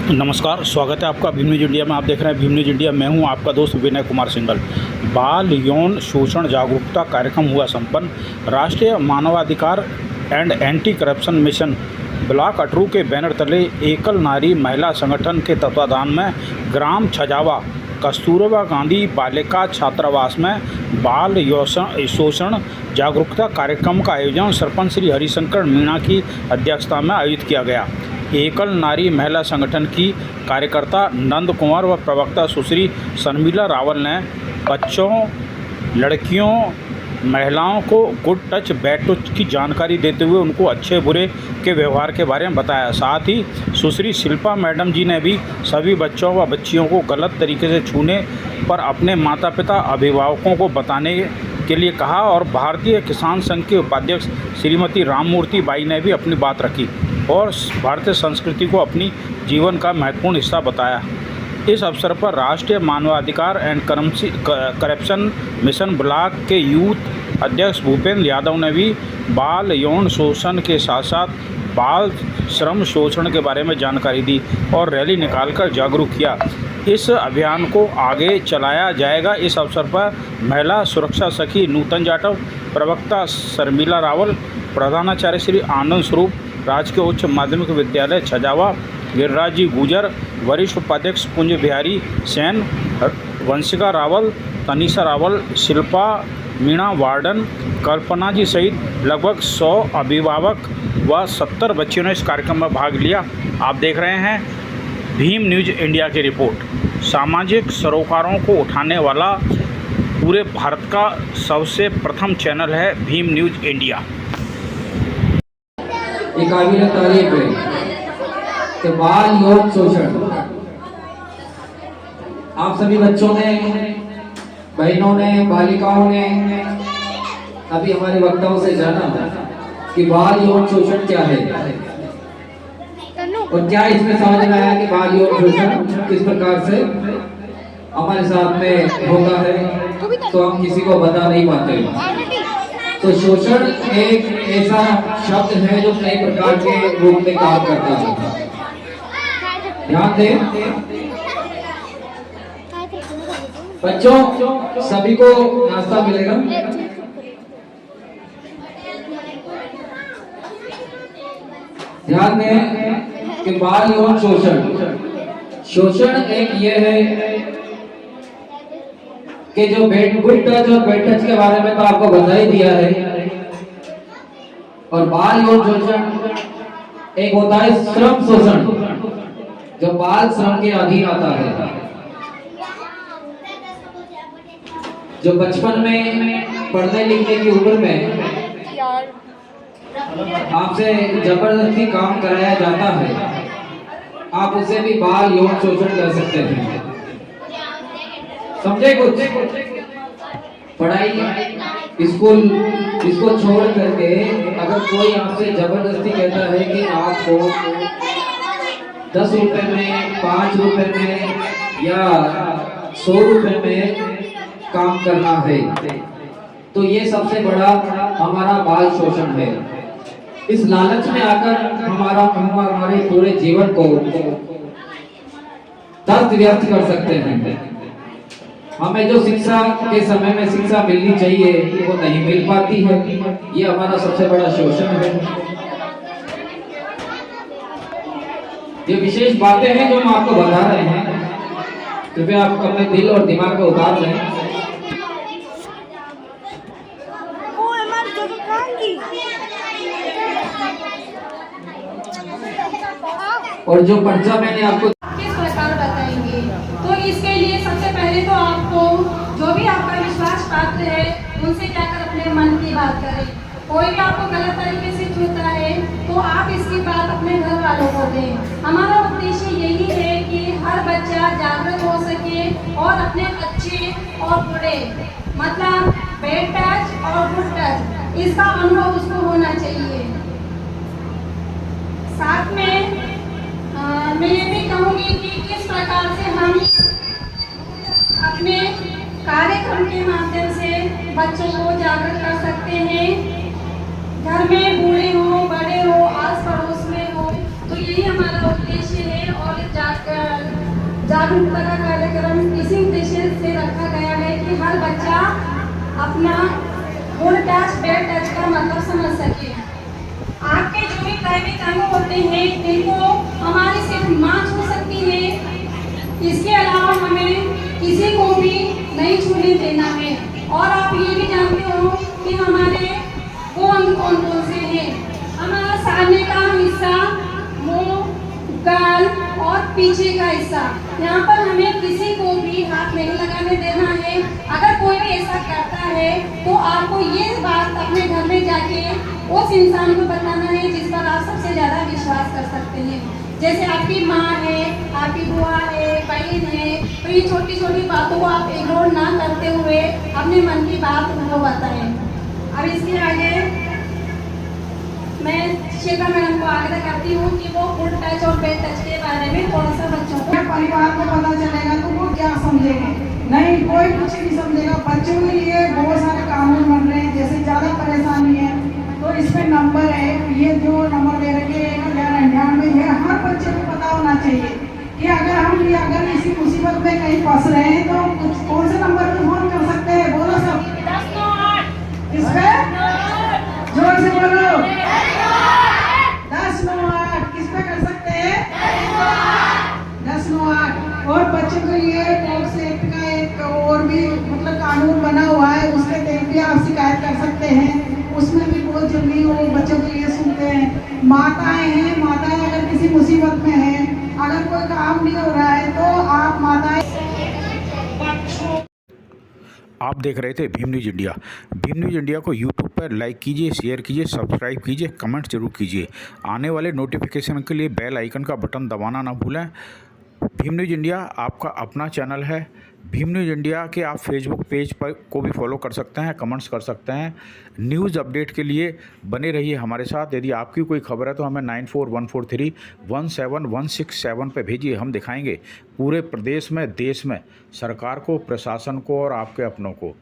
नमस्कार, स्वागत है आपका भीम न्यूज़ इंडिया में। आप देख रहे हैं भीम न्यूज़ इंडिया। मैं हूं आपका दोस्त विनय कुमार सिंघल। बाल यौन शोषण जागरूकता कार्यक्रम हुआ संपन्न। राष्ट्रीय मानवाधिकार and anti corruption mission block Atru के बैनर तले एकल नारी महिला संगठन के तत्वाधान में ग्राम छजावा कस्तूरबा गांधी बालिका छात्रावास में बाल शोषण जागरूकता कार्यक्रम का आयोजन सरपंच श्री हरिशंकर मीणा की अध्यक्षता में आयोजित किया गया। एकल नारी महिला संगठन की कार्यकर्ता नंद कुमार व प्रवक्ता सुश्री शर्मिला रावल ने बच्चों, लड़कियों, महिलाओं को गुड टच बैड टच की जानकारी देते हुए उनको अच्छे बुरे के व्यवहार के बारे में बताया। साथ ही सुश्री शिल्पा मैडम जी ने भी सभी बच्चों व बच्चियों को गलत तरीके से छूने पर अपने माता पिता अभिभावकों को बताने के लिए कहा और भारतीय किसान संघ के उपाध्यक्ष श्रीमती राममूर्ति बाई ने भी अपनी बात रखी और भारतीय संस्कृति को अपनी जीवन का महत्वपूर्ण हिस्सा बताया। इस अवसर पर राष्ट्रीय मानवाधिकार एंड करप्शन मिशन ब्लॉक के यूथ अध्यक्ष भूपेंद्र यादव ने भी बाल यौन शोषण के साथ साथ बाल श्रम शोषण के बारे में जानकारी दी और रैली निकालकर जागरूक किया। इस अभियान को आगे चलाया जाएगा। इस अवसर पर महिला सुरक्षा सखी नूतन जाटव, प्रवक्ता शर्मिला रावल, प्रधानाचार्य श्री आनंद स्वरूप, राजकीय उच्च माध्यमिक विद्यालय छजावा गिरिराज जी गुजर, वरिष्ठ उपाध्यक्ष कुंज बिहारी सेन, वंशिका रावल, तनीषा रावल, शिल्पा मीणा वार्डन, कल्पना जी सहित लगभग 100 अभिभावक व 70 बच्चों ने इस कार्यक्रम में भाग लिया। आप देख रहे हैं भीम न्यूज़ इंडिया की रिपोर्ट। सामाजिक सरोकारों को उठाने वाला पूरे भारत का सबसे प्रथम चैनल है भीम न्यूज़ इंडिया। ये काबिल तारीफ है कि बाल यौन शोषण आप सभी बच्चों ने, बहनों ने, बालिकाओं ने अभी हमारे वक्ताओं से जाना कि बाल यौन शोषण क्या है और क्या इसमें समझ में आया कि बाल यौन शोषण किस प्रकार से हमारे साथ में होता है, तो हम किसी को बता नहीं पाते। तो शोषण एक ऐसा शब्द है जो कई प्रकार के रूप में काम करता है। ध्यान दें बच्चों, सभी को नाश्ता मिलेगा। ध्यान दें कि बाल यौन शोषण एक ये है कि जो गुड टच और बैड टच के बारे में तो आपको बता ही दिया है, और बाल यौन शोषण एक होता है श्रम शोषण जो बाल श्रम के अधीन आता है, जो बचपन में पढ़ने लिखने की उम्र में आपसे जबरदस्ती काम कराया जाता है, आप उसे भी बाल यौन शोषण कर सकते हैं। समझे? कुछ पढ़ाई स्कूल इसको छोड़ करके अगर कोई आपसे जबरदस्ती कहता है कि आपको 10 रुपए में, 5 रुपए में या 100 रुपए में काम करना है, तो ये सबसे बड़ा हमारा बाल शोषण है। इस लालच में आकर हमारे पूरे जीवन को तस्त व्यस्त कर सकते हैं। हमें जो शिक्षा के समय में शिक्षा मिलनी चाहिए वो नहीं मिल पाती है, ये हमारा सबसे बड़ा शोषण है। ये विशेष बातें हैं जो हम आपको बता रहे हैं, कृपया आप अपने दिल और दिमाग को उतार लें। और जो पर्चा मैंने आपको किस प्रकार बताएंगे, तो इसके लिए सबसे पहले तो आपको जो भी आपका विश्वास पात्र है उनसे जाकर अपने मन की बात करें। कोई भी आपको गलत तरीके से छूता है तो आप इसकी बात अपने घर वालों को दें। हमारा उद्देश्य यही है कि हर बच्चा जागरूक हो सके और अपने अच्छे और बुरे, मतलब बैड टच और गुड टच, इसका अनुभव उसको होना चाहिए। साथ में मैं ये भी कहूँगी कि किस प्रकार से हम अपने कार्यक्रम के माध्यम से बच्चों को जागरूक कर सकते हैं। घर में बूढ़े हो, बड़े हो, आस पड़ोस में हो, तो यही हमारा उद्देश्य है। और जागरूकता का कार्यक्रम इसी उद्देश्य से रखा गया है कि हर बच्चा अपना गुड टच बैड टच का मतलब समझ सके। आपके जो भी प्राइवेट अंग होते हैं इनको हमारी सिर्फ माँ छू सकती है, इसके अलावा हमें किसी को भी नहीं छूने देना है। और आप ये भी जानते हो कि हमारे वो अंग कौन कौन से हैं। हमारा सामने का हिस्सा, मुंह, गाल और पीछे का हिस्सा, यहाँ पर हमें किसी को भी हाथ नहीं लगाने देना है। अगर कोई भी ऐसा करता है तो आपको ये बात अपने घर में जाके उस इंसान को बताना है जिस पर आप सबसे ज़्यादा विश्वास कर सकते हैं। जैसे आपकी माँ है, आपकी बुआ है, बहन है, तो ये छोटी छोटी बातों को आप इग्नोर ना करते हुए अपने मन की बात उनको बताएं। अब इसके आगे मैं श्वेता मैडम को आग्रह करती हूँ कि वो गुड टच और बैड टच के बारे में थोड़ा सा बच्चों को परिवार को पता चलेगा तो वो क्या समझेंगे, नहीं कोई कुछ नहीं समझेगा। बच्चों के लिए बहुत सारे कानून बन रहे हैं, जैसे ज़्यादा परेशानी है तो इस पे नंबर है, ये जो नंबर दे रखे 1099 है, हर बच्चे को पता होना चाहिए कि अगर किसी मुसीबत में कहीं फंस रहे हैं तो कौन से नंबर पे फोन कर सकते हैं। बोलो सब, किस पे? जोर से बोलो। 1098 किस पे कर सकते हैं? 1098। और बच्चों के लिए पॉक्सो एक्ट का एक और भी मतलब कानून बना हुआ है, उसके तहत भी आप शिकायत कर सकते हैं। उसमें भी बहुत जल्दी वो बच्चों के लिए सुनते हैं। माताएं अगर किसी मुसीबत में हैं, अगर कोई काम नहीं हो रहा है तो आप माताएं। आप देख रहे थे Bhim news India. Bhim news India को यूट्यूब पर लाइक कीजिए, शेयर कीजिए, सब्सक्राइब कीजिए, कमेंट जरूर कीजिए। आने वाले नोटिफिकेशन के लिए बेल आइकन का बटन दबाना ना भूलें। भीम न्यूज़ इंडिया आपका अपना चैनल है। भीम न्यूज़ इंडिया के आप फेसबुक पेज पर को भी फॉलो कर सकते हैं, कमेंट्स कर सकते हैं। न्यूज़ अपडेट के लिए बने रहिए हमारे साथ। यदि आपकी कोई खबर है तो हमें 9414317167 पे भेजिए, हम दिखाएंगे पूरे प्रदेश में, देश में सरकार को, प्रशासन को और आपके अपनों को।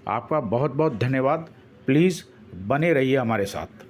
आपका बहुत बहुत धन्यवाद। प्लीज़ बने रहिए हमारे साथ।